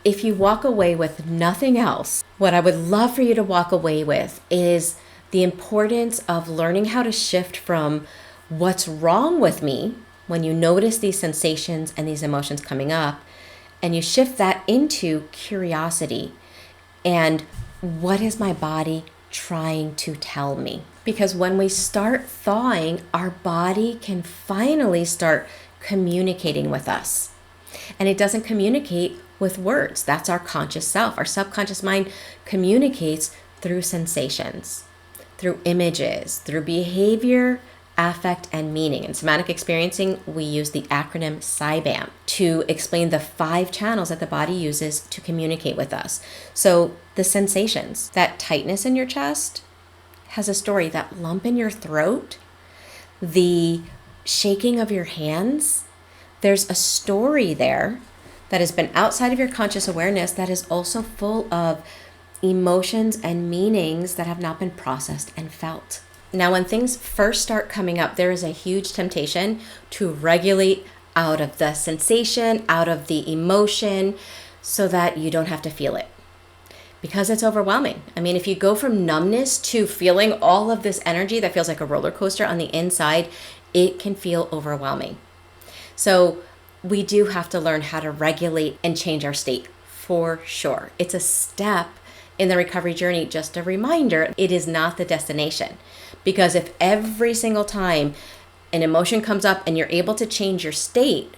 if you walk away with nothing else, what I would love for you to walk away with is the importance of learning how to shift from what's wrong with me when you notice these sensations and these emotions coming up, and you shift that into curiosity and what is my body trying to tell me? Because when we start thawing, our body can finally start communicating with us. And it doesn't communicate with words. That's our conscious self. Our subconscious mind communicates through sensations, through images, through behavior, affect, and meaning. In somatic experiencing, we use the acronym CYBAM to explain the 5 channels that the body uses to communicate with us. So the sensations, that tightness in your chest has a story. That lump in your throat, the shaking of your hands, there's a story there that has been outside of your conscious awareness that is also full of emotions and meanings that have not been processed and felt. Now, when things first start coming up, there is a huge temptation to regulate out of the sensation, out of the emotion, so that you don't have to feel it. Because it's overwhelming. I mean, if you go from numbness to feeling all of this energy that feels like a roller coaster on the inside, it can feel overwhelming. So we do have to learn how to regulate and change our state, for sure. It's a step in the recovery journey. Just a reminder, it is not the destination. Because if every single time an emotion comes up and you're able to change your state,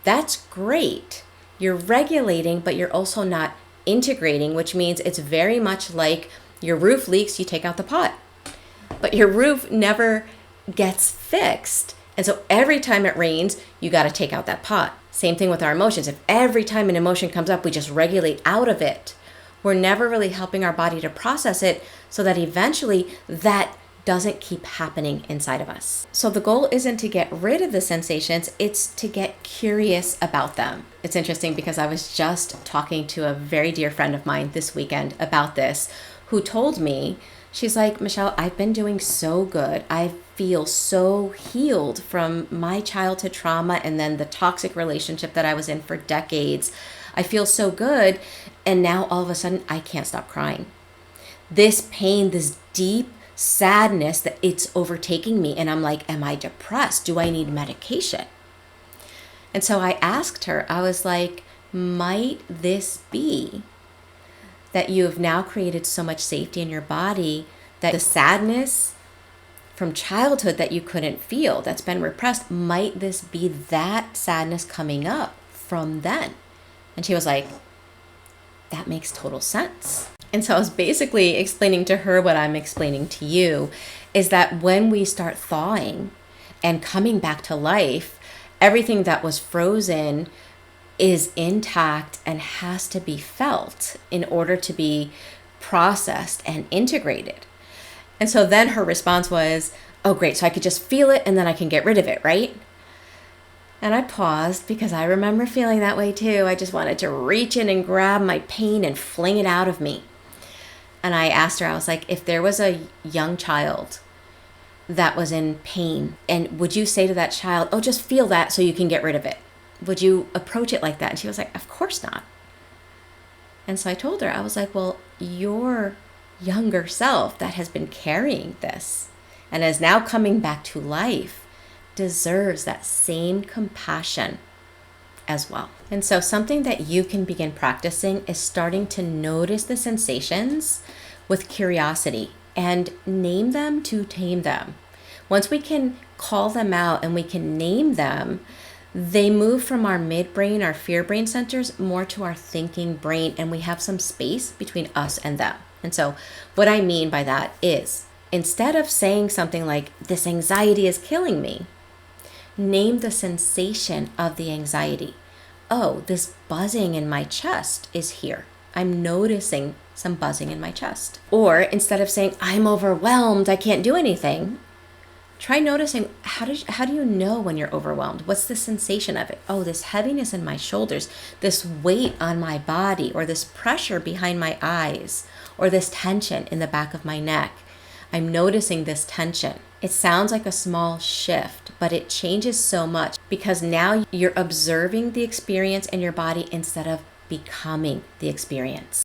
that's great. You're regulating, but you're also not integrating, which means it's very much like your roof leaks, you take out the pot. But your roof never gets fixed. And so every time it rains, you got to take out that pot. Same thing with our emotions. If every time an emotion comes up, we just regulate out of it, we're never really helping our body to process it so that eventually that doesn't keep happening inside of us. So the goal isn't to get rid of the sensations, it's to get curious about them. It's interesting because I was just talking to a very dear friend of mine this weekend about this, who told me, she's like, Michelle, I've been doing so good. I feel so healed from my childhood trauma and then the toxic relationship that I was in for decades. I feel so good. And now all of a sudden I can't stop crying. This pain, this deep sadness that it's overtaking me. And I'm like, am I depressed? Do I need medication? And so I asked her, I was like, might this be that you have now created so much safety in your body that the sadness from childhood that you couldn't feel, that's been repressed, might this be that sadness coming up from then? And she was like, that makes total sense. And so I was basically explaining to her what I'm explaining to you, is that when we start thawing and coming back to life, everything that was frozen is intact and has to be felt in order to be processed and integrated. And so then her response was, oh great, so I could just feel it and then I can get rid of it, right? And I paused because I remember feeling that way too. I just wanted to reach in and grab my pain and fling it out of me. And I asked her, I was like, if there was a young child that was in pain, and would you say to that child, oh, just feel that so you can get rid of it? Would you approach it like that? And she was like, of course not. And so I told her, I was like, well, your younger self that has been carrying this and is now coming back to life deserves that same compassion as well. And so something that you can begin practicing is starting to notice the sensations with curiosity and name them to tame them. Once we can call them out and we can name them, they move from our midbrain, our fear brain centers, more to our thinking brain, and we have some space between us and them. And so what I mean by that is, instead of saying something like, this anxiety is killing me, name the sensation of the anxiety. Oh, this buzzing in my chest is here. I'm noticing some buzzing in my chest. Or instead of saying, I'm overwhelmed, I can't do anything, try noticing, how do you know when you're overwhelmed? What's the sensation of it? Oh, this heaviness in my shoulders, this weight on my body, or this pressure behind my eyes, or this tension in the back of my neck. I'm noticing this tension. It sounds like a small shift, but it changes so much because now you're observing the experience in your body instead of becoming the experience.